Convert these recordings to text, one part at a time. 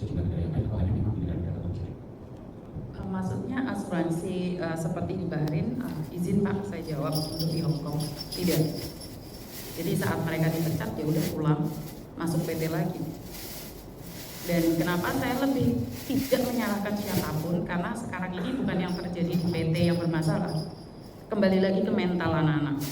sejumlah negara yang lain, kalau hanya memang di negara tertentu? Maksudnya asuransi seperti di Bahrain, izin Pak saya jawab, untuk di Hong Kong tidak. Jadi saat mereka dipecat ya udah pulang, masuk PT lagi. Dan kenapa saya lebih tidak menyalahkan siapapun, karena sekarang ini bukan yang terjadi di PT yang bermasalah, kembali lagi ke mental anak-anak.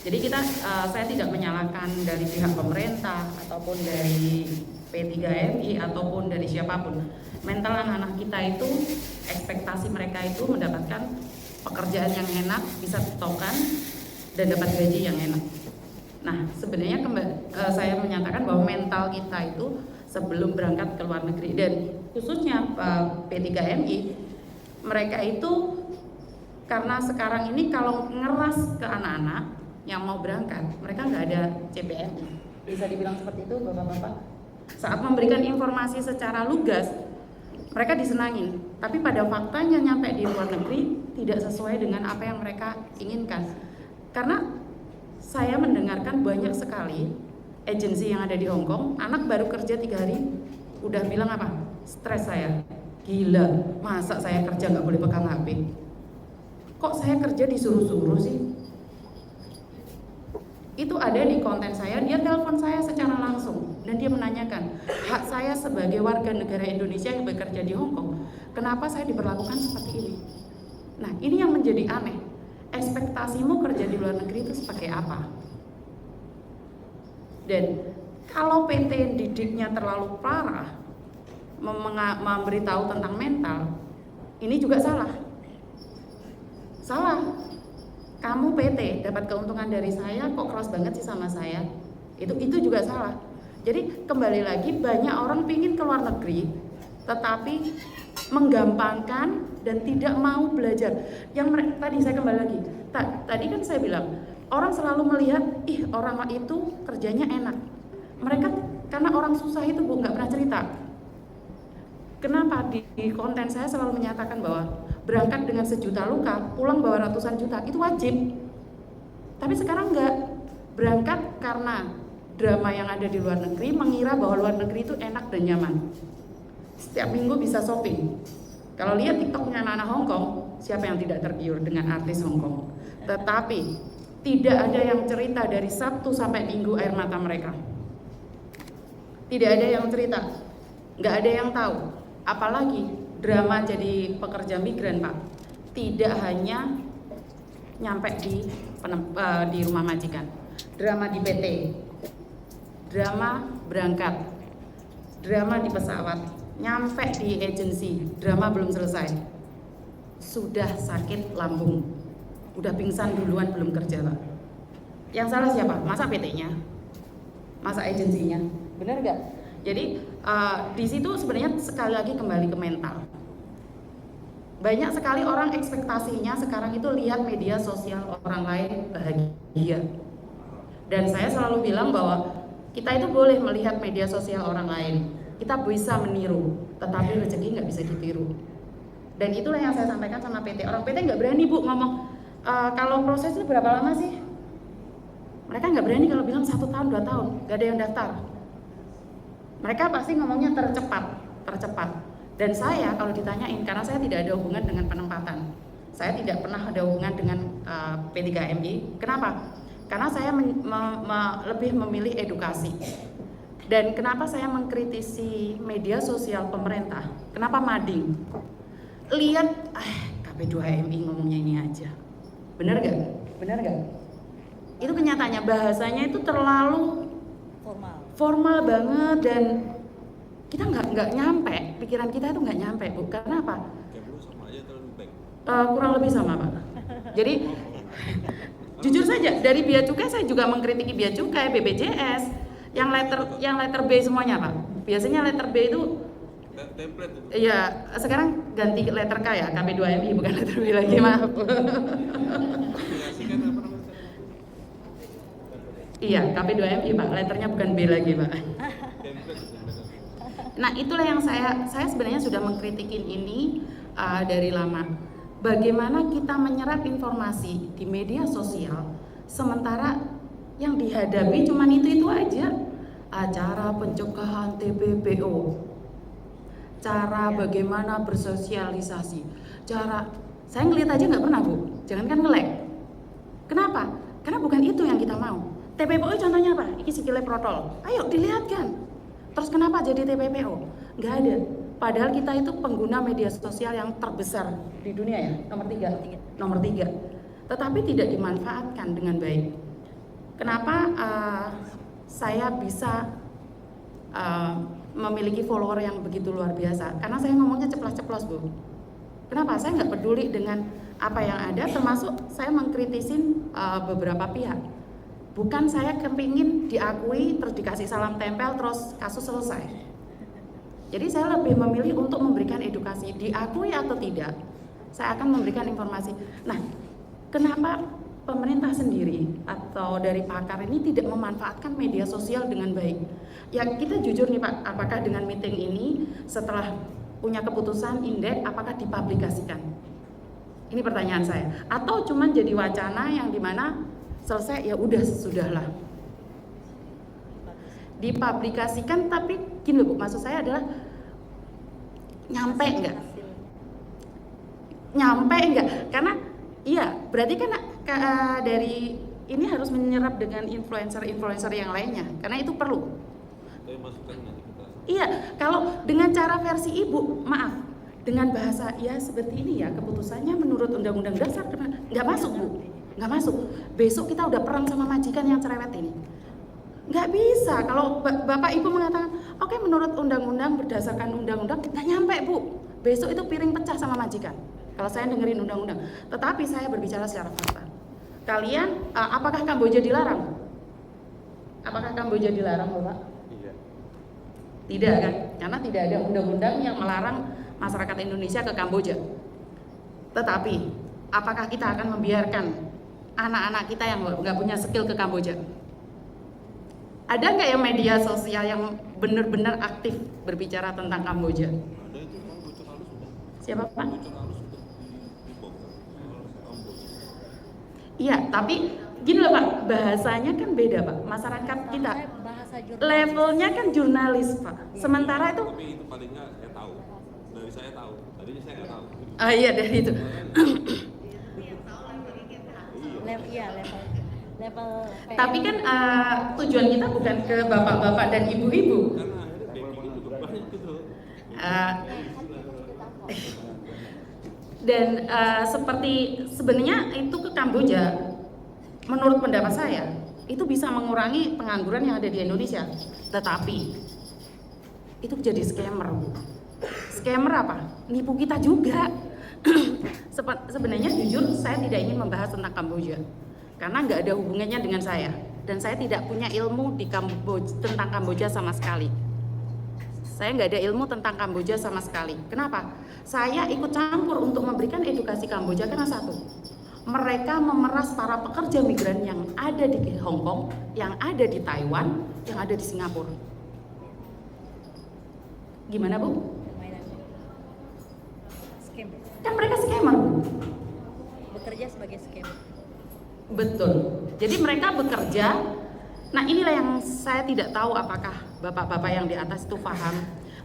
Jadi saya tidak menyalahkan dari pihak pemerintah ataupun dari P3MI ataupun dari siapapun. Mental anak-anak kita itu, ekspektasi mereka itu mendapatkan pekerjaan yang enak, bisa tokan dan dapat gaji yang enak. Nah, sebenarnya saya menyatakan bahwa mental kita itu sebelum berangkat ke luar negeri, dan khususnya P3MI, mereka itu karena sekarang ini kalau ngeras ke anak-anak yang mau berangkat, mereka nggak ada CPNI, bisa dibilang seperti itu bapak-bapak. Saat memberikan informasi secara lugas, mereka disenangin, tapi pada faktanya nyampe di luar negeri tidak sesuai dengan apa yang mereka inginkan. Karena saya mendengarkan banyak sekali agensi yang ada di Hong Kong, anak baru kerja 3 hari udah bilang apa? Stres saya, gila, masa saya kerja nggak boleh pegang HP? Kok saya kerja disuruh-suruh sih? Itu ada di konten saya, dia telepon saya secara langsung dan dia menanyakan, hak saya sebagai warga negara Indonesia yang bekerja di Hong Kong, kenapa saya diperlakukan seperti ini? Nah, ini yang menjadi aneh. Ekspektasimu kerja di luar negeri itu sebagai apa? Dan kalau PT didiknya terlalu parah, memberitahu tentang mental, ini juga salah. Salah. Kamu PT dapat keuntungan dari saya, kok keras banget sih sama saya? Itu juga salah. Jadi kembali lagi, banyak orang pingin ke luar negeri, tetapi menggampangkan dan tidak mau belajar. Tadi saya kembali lagi. Tadi kan saya bilang, orang selalu melihat, orang itu kerjanya enak. Mereka karena orang susah itu Bu, nggak pernah cerita. Kenapa di konten saya selalu menyatakan bahwa berangkat dengan 1 juta luka, pulang bawa ratusan juta, itu wajib. Tapi sekarang enggak. Berangkat karena drama yang ada di luar negeri, mengira bahwa luar negeri itu enak dan nyaman. Setiap minggu bisa shopping. Kalau lihat TikToknya anak-anak Hong Kong, siapa yang tidak tergiur dengan artis Hong Kong? Tetapi tidak ada yang cerita dari Sabtu sampai Minggu air mata mereka. Tidak ada yang cerita, nggak ada yang tahu. Apalagi drama jadi pekerja migran Pak, tidak hanya nyampe di rumah majikan, drama di PT, drama berangkat, drama di pesawat, nyampe di agensi, drama belum selesai, sudah sakit lambung, udah pingsan duluan belum kerja Pak. Yang salah siapa? Masa PT-nya? Masa agensinya? Benar nggak? Jadi di situ sebenarnya sekali lagi kembali ke mental. Banyak sekali orang ekspektasinya sekarang itu lihat media sosial orang lain bahagia. Dan saya selalu bilang bahwa kita itu boleh melihat media sosial orang lain, kita bisa meniru, tetapi rezeki nggak bisa ditiru. Dan itulah yang saya sampaikan sama PT. Orang PT nggak berani Bu ngomong, kalau prosesnya berapa lama sih? Mereka nggak berani kalau bilang 1 tahun, 2 tahun, nggak ada yang daftar. Mereka pasti ngomongnya tercepat. Dan saya kalau ditanyain, karena saya tidak ada hubungan dengan penempatan, saya tidak pernah ada hubungan dengan P3MI. Kenapa? Karena saya lebih memilih edukasi. Dan kenapa saya mengkritisi media sosial pemerintah? Kenapa mading? Lihat, KP2MI ngomongnya ini aja. Benar gak? Benar gak? Itu kenyataannya, bahasanya itu terlalu formal banget dan kita nggak nyampe, pikiran kita itu nggak nyampe Bu. Karena apa? Kurang lebih sama Pak. Jadi jujur saja, dari Bea Cukai saya juga mengkritiki Bea Cukai, BPJS, yang letter B semuanya Pak. Biasanya letter B itu template. Iya, sekarang ganti letter K ya, KP2MI bukan letter B lagi, maaf. Iya, KP2MI Pak, letternya bukan B lagi Pak. Nah itulah yang saya sebenarnya sudah mengkritikin ini dari lama. Bagaimana kita menyerap informasi di media sosial, sementara yang dihadapi cuman itu aja, acara pencegahan TPPO. cara bagaimana bersosialisasi, cara saya ngelihat aja nggak pernah Bu, jangankan nge-lag. Kenapa? Karena bukan itu yang kita mau. TPPO contohnya apa? Ini sikile protol. Ayo dilihatkan. Terus kenapa jadi TPPO? Nggak ada. Padahal kita itu pengguna media sosial yang terbesar di dunia ya, nomor 3. Tetapi tidak dimanfaatkan dengan baik. Kenapa saya bisa memiliki follower yang begitu luar biasa? Karena saya ngomongnya ceplas-ceplos Bu. Kenapa? Saya nggak peduli dengan apa yang ada, termasuk saya mengkritisin beberapa pihak. Bukan saya kepingin diakui, terus dikasih salam tempel, terus kasus selesai. Jadi saya lebih memilih untuk memberikan edukasi, diakui atau tidak, saya akan memberikan informasi. Nah, kenapa pemerintah sendiri atau dari pakar ini tidak memanfaatkan media sosial dengan baik? Ya kita jujur nih Pak, apakah dengan meeting ini setelah punya keputusan indeks, apakah dipublikasikan? Ini pertanyaan saya. Atau cuman jadi wacana yang dimana selesai ya udah sudahlah. Dipublikasikan, tapi gini Bu, maksud saya adalah nyampe enggak? Karena iya, berarti kan dari ini harus menyerap dengan influencer yang lainnya, karena itu perlu. Iya, kalau dengan cara versi Ibu, maaf, dengan bahasa ya seperti ini ya keputusannya menurut Undang-Undang Dasar, nggak masuk Bu, nggak masuk. Besok kita udah perang sama majikan yang cerewet ini. Nggak bisa, kalau Bapak Ibu mengatakan, oke, menurut undang-undang berdasarkan undang-undang, nggak nyampe Bu. Besok itu piring pecah sama majikan. Kalau saya dengerin undang-undang, tetapi saya berbicara secara fakta. Kalian, apakah Kamboja dilarang? Apakah Kamboja dilarang, Bapak? Tidak kan? Karena tidak ada undang-undang yang melarang masyarakat Indonesia ke Kamboja. Tetapi, apakah kita akan membiarkan anak-anak kita yang nggak punya skill ke Kamboja? Ada nggak yang media sosial yang benar-benar aktif berbicara tentang Kamboja? Siapa Pak? Iya, tapi gini loh Pak, bahasanya kan beda Pak. Masyarakat kita levelnya kan jurnalis Pak. Sementara itu. Tapi itu paling nggak saya tahu. Dari saya tahu. Tadinya saya nggak tahu. Ah iya dari itu. Level tapi kan tujuan kita bukan ke bapak-bapak dan ibu-ibu. Karena akhirnya backingnya juga banyak gitu. Dan seperti sebenarnya itu ke Kamboja, menurut pendapat saya itu bisa mengurangi pengangguran yang ada di Indonesia. Tetapi itu jadi scammer Bu. Scammer apa? Nipu kita juga. Sebenarnya jujur saya tidak ingin membahas tentang Kamboja karena nggak ada hubungannya dengan saya dan saya tidak punya ilmu di tentang Kamboja sama sekali. Saya nggak ada ilmu tentang Kamboja sama sekali. Kenapa? Saya ikut campur untuk memberikan edukasi Kamboja karena satu, mereka memeras para pekerja migran yang ada di Hong Kong, yang ada di Taiwan, yang ada di Singapura. Gimana Bu? scam. Kan mereka scammer Bu. Bekerja sebagai scam. Betul. Jadi mereka bekerja. Nah inilah yang saya tidak tahu apakah bapak-bapak yang di atas itu paham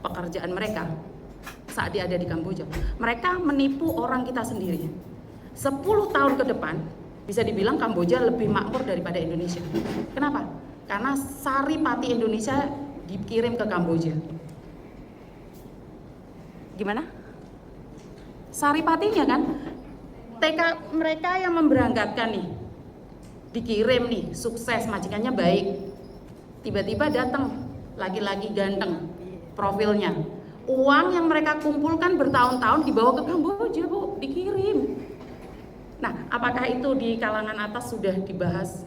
pekerjaan mereka saat dia ada di Kamboja. Mereka menipu orang kita sendiri. 10 tahun ke depan bisa dibilang Kamboja lebih makmur daripada Indonesia. Kenapa? Karena sari pati Indonesia dikirim ke Kamboja. Gimana? Sari patinya kan? TK mereka yang memberangkatkan nih dikirim nih, sukses, majikannya baik, tiba-tiba datang laki-laki ganteng profilnya, uang yang mereka kumpulkan bertahun-tahun dibawa ke Kamboja Bu, dikirim. Nah apakah itu di kalangan atas sudah dibahas?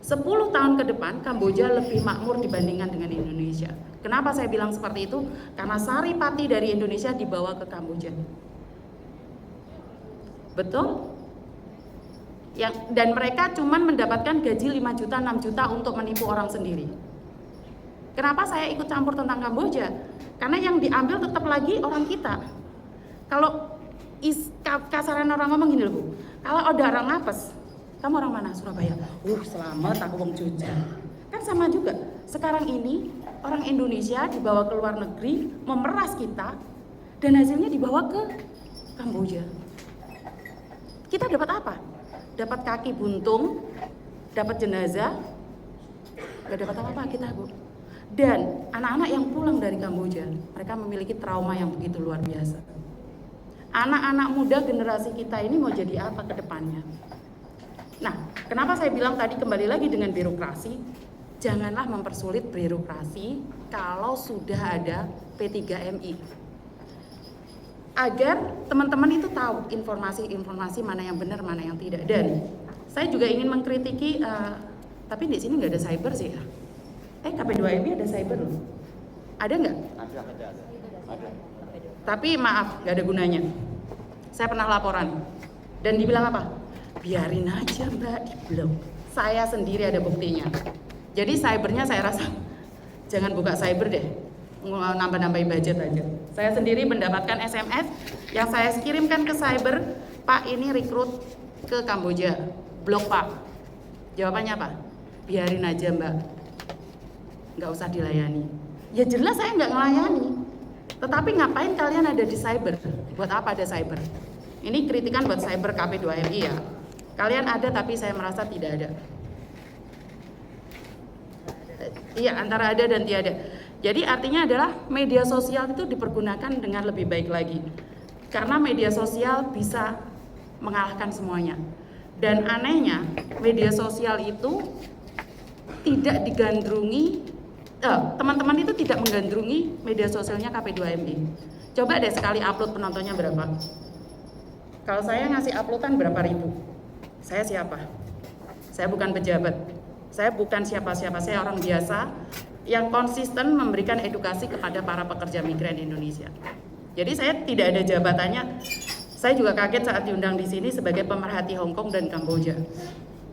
10 tahun ke depan Kamboja lebih makmur dibandingkan dengan Indonesia. Kenapa saya bilang seperti itu? Karena sari pati dari Indonesia dibawa ke Kamboja. Betul? Dan mereka cuman mendapatkan gaji 5 juta, 6 juta untuk menipu orang sendiri. Kenapa saya ikut campur tentang Kamboja? Karena yang diambil tetap lagi orang kita. Kalau kasaran orang ngomong gini loh Bu, kalau ada orang ngapes, kamu orang mana? Surabaya. Selamat, aku wong Jogja. Kan sama juga. Sekarang ini orang Indonesia dibawa ke luar negeri, memeras kita, dan hasilnya dibawa ke Kamboja. Kita dapat apa? Dapat kaki buntung, dapat jenazah, gak dapat apa-apa kita, Bu. Dan anak-anak yang pulang dari Kamboja, mereka memiliki trauma yang begitu luar biasa. Anak-anak muda generasi kita ini mau jadi apa ke depannya? Nah, kenapa saya bilang tadi kembali lagi dengan birokrasi? Janganlah mempersulit birokrasi kalau sudah ada P3MI. Agar teman-teman itu tahu informasi-informasi mana yang benar, mana yang tidak. Dan saya juga ingin mengkritiki, tapi di sini nggak ada cyber sih ya. KP2MI ada cyber loh. Ada nggak? Ada. Tapi maaf, nggak ada gunanya. Saya pernah laporan dan dibilang apa? Biarin aja Mbak, dibilang. Saya sendiri ada buktinya. Jadi cybernya saya rasa jangan buka cyber deh, nambah-nambahin budget aja. Saya sendiri mendapatkan SMS yang saya kirimkan ke cyber, Pak ini rekrut ke Kamboja, blok Pak. Jawabannya apa? Biarin aja Mbak, nggak usah dilayani. Ya jelas saya nggak ngelayani. Tetapi ngapain kalian ada di cyber? Buat apa ada cyber? Ini kritikan buat cyber KP2MI ya. Kalian ada tapi saya merasa tidak ada. Iya, antara ada dan tiada. Jadi artinya adalah media sosial itu dipergunakan dengan lebih baik lagi. Karena media sosial bisa mengalahkan semuanya. Dan anehnya, media sosial itu tidak digandrungi, teman-teman itu tidak menggandrungi media sosialnya KP2MI. Coba deh sekali upload penontonnya berapa? Kalau saya ngasih uploadan berapa ribu? Saya siapa? Saya bukan pejabat. Saya bukan siapa-siapa, saya orang biasa yang konsisten memberikan edukasi kepada para pekerja migran Indonesia. Jadi saya tidak ada jabatannya. Saya juga kaget saat diundang di sini sebagai pemerhati Hong Kong dan Kamboja.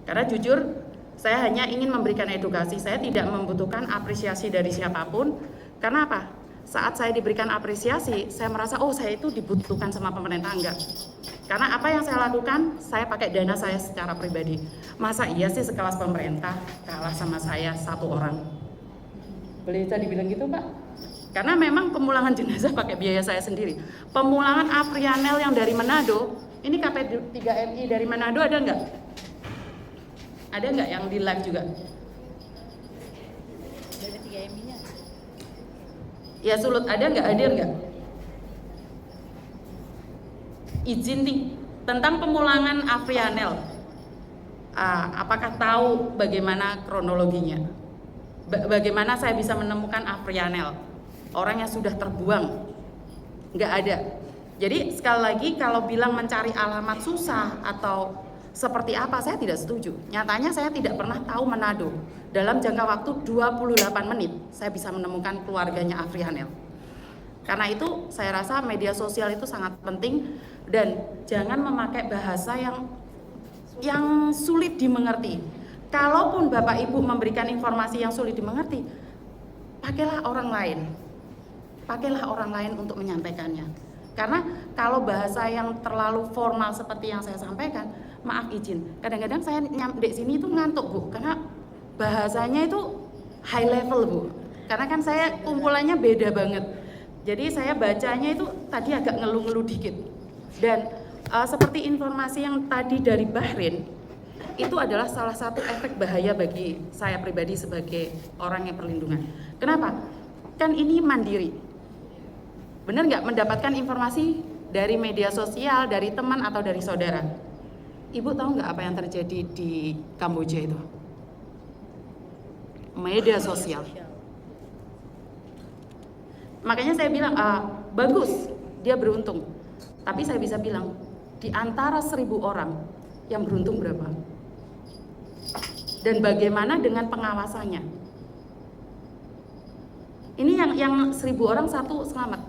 Karena jujur, saya hanya ingin memberikan edukasi, saya tidak membutuhkan apresiasi dari siapapun. Karena apa? Saat saya diberikan apresiasi, saya merasa, oh saya itu dibutuhkan sama pemerintah, enggak. Karena apa yang saya lakukan, saya pakai dana saya secara pribadi. Masa iya sih sekelas pemerintah kalah sama saya satu orang? Boleh bisa dibilang gitu Pak? Karena memang pemulangan jenazah pakai biaya saya sendiri. Pemulangan Afrianel yang dari Manado, ini KP3MI dari Manado ada enggak? Ada nggak yang di live juga? Dari 3MI-nya. Ya Sulut ada nggak? Hadir nggak? Izin nih tentang pemulangan Afrianel. Apakah tahu bagaimana kronologinya? Bagaimana saya bisa menemukan Afrianel? Orang yang sudah terbuang? Nggak ada. Jadi sekali lagi kalau bilang mencari alamat susah atau seperti apa, saya tidak setuju. Nyatanya saya tidak pernah tahu Manado. Dalam jangka waktu 28 menit saya bisa menemukan keluarganya Afrianel. Karena itu saya rasa media sosial itu sangat penting dan jangan memakai bahasa yang sulit dimengerti. Kalaupun Bapak Ibu memberikan informasi yang sulit dimengerti, pakailah orang lain. Pakailah orang lain untuk menyampaikannya. Karena kalau bahasa yang terlalu formal seperti yang saya sampaikan, maaf izin, kadang-kadang saya nyampe di sini itu ngantuk Bu, karena bahasanya itu high level Bu. Karena kan saya kumpulannya beda banget. Jadi saya bacanya itu tadi agak ngeluh-ngeluh dikit. Dan seperti informasi yang tadi dari Bahrain, itu adalah salah satu efek bahaya bagi saya pribadi sebagai orang yang perlindungan. Kenapa? Kan ini mandiri. Benar nggak mendapatkan informasi dari media sosial, dari teman atau dari saudara? Ibu tahu nggak apa yang terjadi di Kamboja itu? Media sosial. Makanya saya bilang, bagus, dia beruntung. Tapi saya bisa bilang, di antara 1.000 orang, yang beruntung berapa? Dan bagaimana dengan pengawasannya? Ini yang 1.000 orang satu selamat.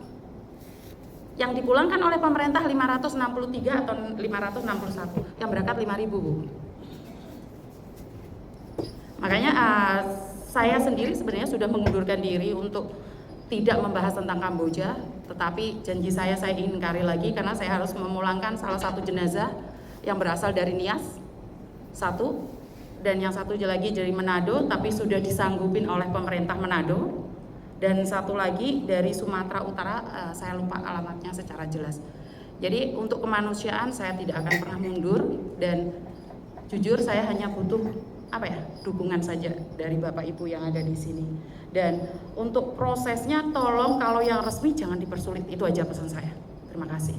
Yang dipulangkan oleh pemerintah 563 atau 561, yang berangkat 5.000 Bu. Makanya saya sendiri sebenarnya sudah mengundurkan diri untuk tidak membahas tentang Kamboja, tetapi janji saya ingin kari lagi karena saya harus memulangkan salah satu jenazah yang berasal dari Nias, satu, dan yang satu lagi dari Manado, tapi sudah disanggupin oleh pemerintah Manado. Dan satu lagi dari Sumatera Utara, saya lupa alamatnya secara jelas. Jadi untuk kemanusiaan saya tidak akan pernah mundur, dan jujur saya hanya butuh dukungan saja dari Bapak Ibu yang ada di sini. Dan untuk prosesnya tolong kalau yang resmi jangan dipersulit, itu aja pesan saya. Terima kasih.